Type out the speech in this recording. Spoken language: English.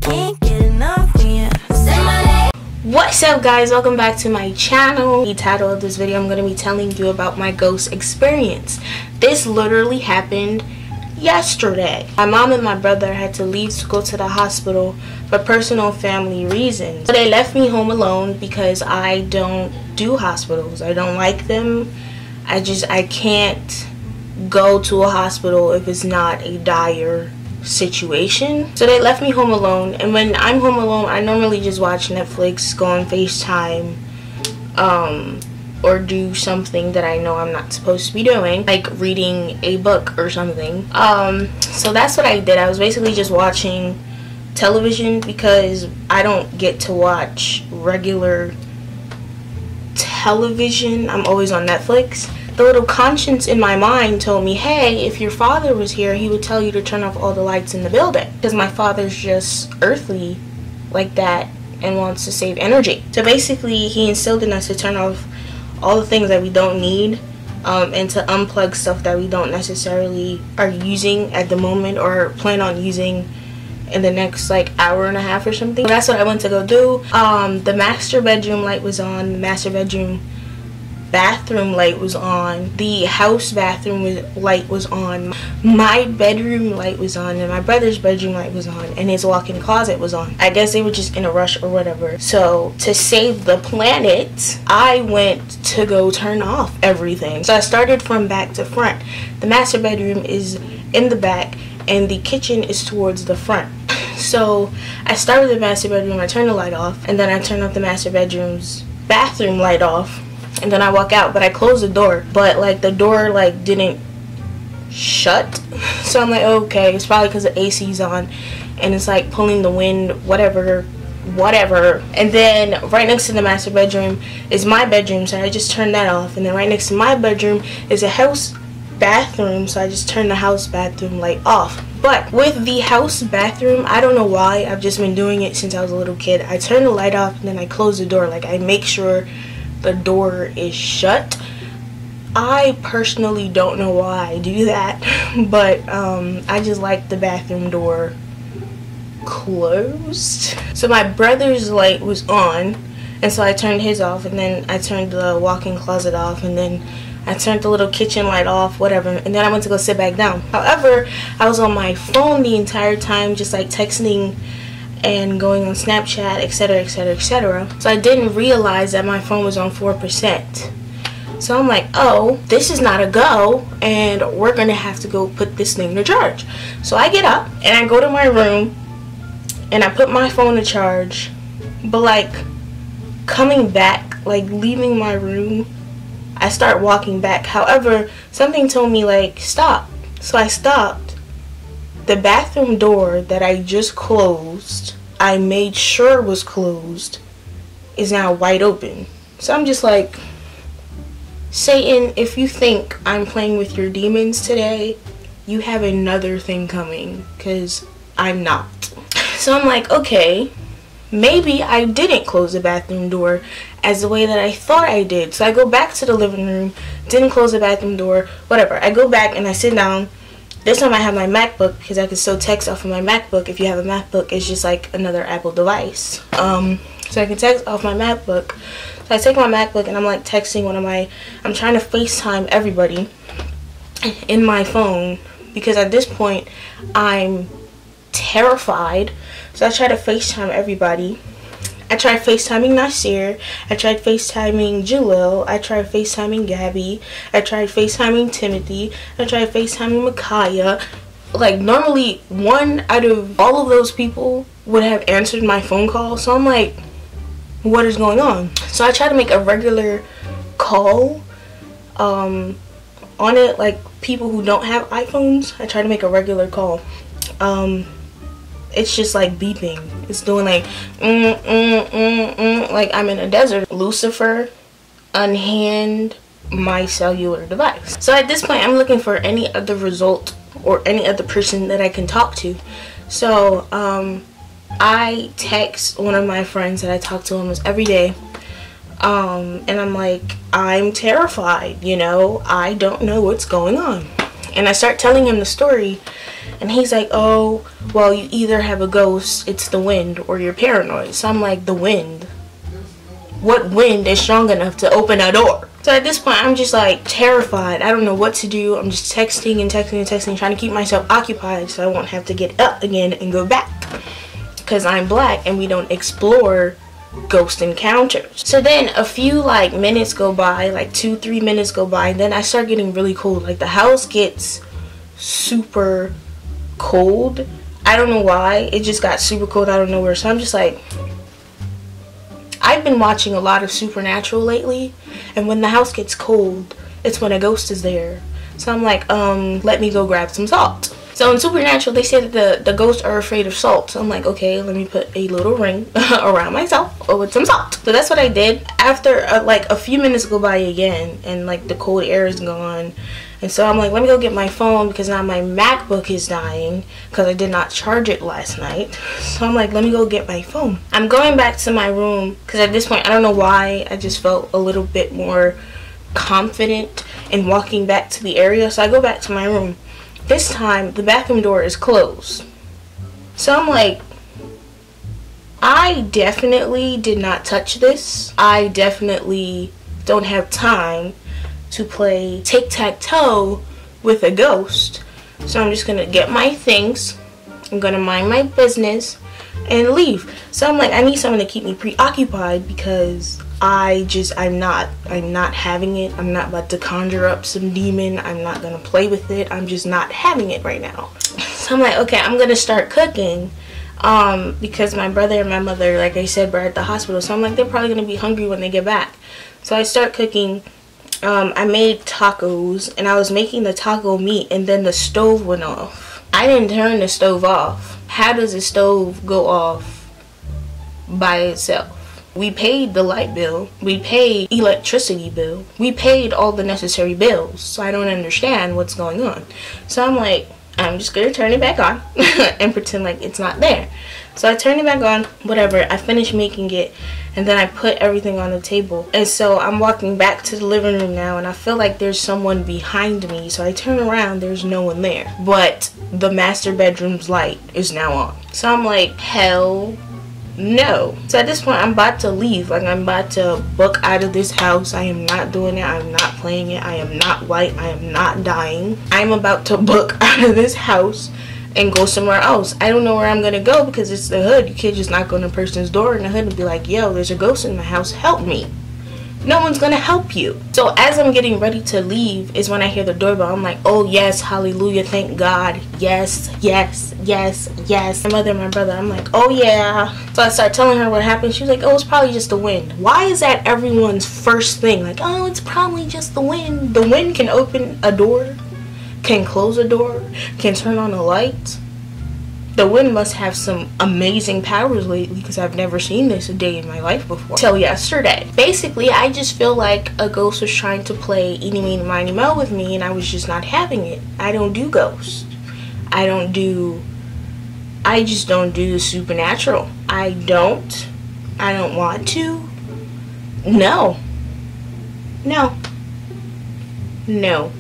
Can't get enough when you say my name. What's up, guys? Welcome back to my channel. The title of this video, I'm going to be telling you about my ghost experience. This literally happened yesterday. My mom and my brother had to leave to go to the hospital for personal family reasons. So they left me home alone because I don't do hospitals. I don't like them. I can't go to a hospital if it's not a dire situation. So they left me home alone, and when I'm home alone, I normally just watch Netflix, go on FaceTime, or do something that I know I'm not supposed to be doing, like reading a book or something. So that's what I did. I was basically just watching television because I don't get to watch regular television. I'm always on Netflix. The little conscience in my mind told me, hey, if your father was here, he would tell you to turn off all the lights in the building, because my father's just earthly like that and wants to save energy. So basically, he instilled in us to turn off all the things that we don't need, and to unplug stuff that we don't necessarily are using at the moment or plan on using in the next like hour and a half or something. So that's what I went to go do. The master bedroom light was on. The master bathroom light was on. The house bathroom light was on. My bedroom light was on, and my brother's bedroom light was on, and his walk-in closet was on. I guess they were just in a rush or whatever. So to save the planet, I went to go turn off everything. So I started from back to front. The master bedroom is in the back and the kitchen is towards the front. So I started the master bedroom, I turned the light off, and then I turned off the master bedroom's bathroom light off, and then I walk out, but I closed the door, but like the door like didn't shut. So I'm like, okay, it's probably because the AC's on and it's like pulling the wind, whatever. And then right next to the master bedroom is my bedroom, so I just turned that off. And then right next to my bedroom is a house bathroom, so I just turned the house bathroom light off. But with the house bathroom, I don't know why, I've just been doing it since I was a little kid. I turn the light off and then I close the door. Like, I make sure the door is shut. I personally don't know why I do that, but I just like the bathroom door closed. So my brother's light was on, and so I turned his off, and then I turned the walk-in closet off, and then I turned the little kitchen light off, whatever, and then I went to go sit back down. However, I was on my phone the entire time, just like texting and going on Snapchat, etc, etc, etc. So I didn't realize that my phone was on 4%. So I'm like, oh, this is not a go, and we're gonna have to go put this thing to charge. So I get up and I go to my room and I put my phone to charge, but like coming back, like leaving my room, I start walking back. However, something told me like stop. So I stopped. The bathroom door that I just closed, I made sure was closed, is now wide open. So I'm just like, Satan, if you think I'm playing with your demons today, you have another thing coming, because I'm not. So I'm like, okay, maybe I didn't close the bathroom door as the way that I thought I did. So I go back to the living room, didn't close the bathroom door, whatever. I go back and I sit down. This time I have my MacBook, because I can still text off of my MacBook. If you have a MacBook, it's just like another Apple device. So I can text off my MacBook. So I take my MacBook and I'm like texting I'm trying to FaceTime everybody in my phone, because at this point I'm terrified. So I try to FaceTime everybody. I tried FaceTiming Nasir, I tried FaceTiming Jalil, I tried FaceTiming Gabby, I tried FaceTiming Timothy, I tried FaceTiming Micaiah. Like, normally one out of all of those people would have answered my phone call. So I'm like, what is going on? So I try to make a regular call on it, like people who don't have iPhones. I try to make a regular call. It's just like beeping. It's doing like like I'm in a desert. Lucifer, unhand my cellular device. So at this point, I'm looking for any other result or any other person that I can talk to. So I text one of my friends that I talk to almost every day, and I'm like, I'm terrified, you know, I don't know what's going on. And I start telling him the story, And he's like, oh, well, you either have a ghost, it's the wind, or you're paranoid. So I'm like, the wind? What wind is strong enough to open a door? So at this point, I'm just like terrified. I don't know what to do. I'm just texting and texting and texting, trying to keep myself occupied so I won't have to get up again and go back. Because I'm black and we don't explore ghost encounters. So then a few like minutes go by, like 2-3 minutes go by, and then I start getting really cold. Like the house gets super cold. I don't know why. It just got super cold out of nowhere. So I'm just like, I've been watching a lot of Supernatural lately, and when the house gets cold, it's when a ghost is there. So I'm like, let me go grab some salt. So in Supernatural, they say that the ghosts are afraid of salt. So I'm like, okay, let me put a little ring around myself with some salt. So that's what I did. After like a few minutes go by again, and like the cold air is gone. And so I'm like, let me go get my phone because now my MacBook is dying because I did not charge it last night. So I'm like, let me go get my phone. I'm going back to my room because at this point, I don't know why, I just felt a little bit more confident in walking back to the area. So I go back to my room. This time, the bathroom door is closed. So I'm like, I definitely did not touch this. I definitely don't have time to play tic-tac-toe with a ghost. So I'm just gonna get my things, I'm gonna mind my business and leave. So I'm like, I need someone to keep me preoccupied because I'm not having it. I'm not about to conjure up some demon. I'm not gonna play with it. I'm just not having it right now. So I'm like, okay, I'm gonna start cooking because my brother and my mother, like I said, were at the hospital. So I'm like, they're probably gonna be hungry when they get back. So I start cooking. I made tacos, and I was making the taco meat, and then the stove went off. I didn't turn the stove off. How does the stove go off by itself? We paid the light bill. We paid electricity bill. We paid all the necessary bills. So I don't understand what's going on. So I'm like, I'm just going to turn it back on and pretend like it's not there. So I turned it back on, whatever. I finished making it, and then I put everything on the table. And so I'm walking back to the living room now, and I feel like there's someone behind me. So I turn around, there's no one there. But the master bedroom's light is now on. So I'm like, hell no. So at this point, I'm about to leave. Like, I'm about to book out of this house. I am not doing it. I'm not playing it. I am not white. I am not dying. I'm about to book out of this house and go somewhere else. I don't know where I'm gonna go because it's the hood. You can't just knock on a person's door in the hood and be like, yo, there's a ghost in my house, help me. No one's gonna help you. So as I'm getting ready to leave is when I hear the doorbell. I'm like, oh yes, hallelujah, thank God. Yes, yes, yes, yes. My mother and my brother, I'm like, oh yeah. So I start telling her what happened. She was like, oh, it's probably just the wind. Why is that everyone's first thing? Like, oh, it's probably just the wind. The wind can open a door, can close a door, can turn on a light. The wind must have some amazing powers lately because I've never seen this a day in my life before. Till yesterday. Basically, I just feel like a ghost was trying to play eeny, meeny, miny, moe with me, and I was just not having it. I don't do ghosts. I just don't do the supernatural. I don't want to. No. No. No.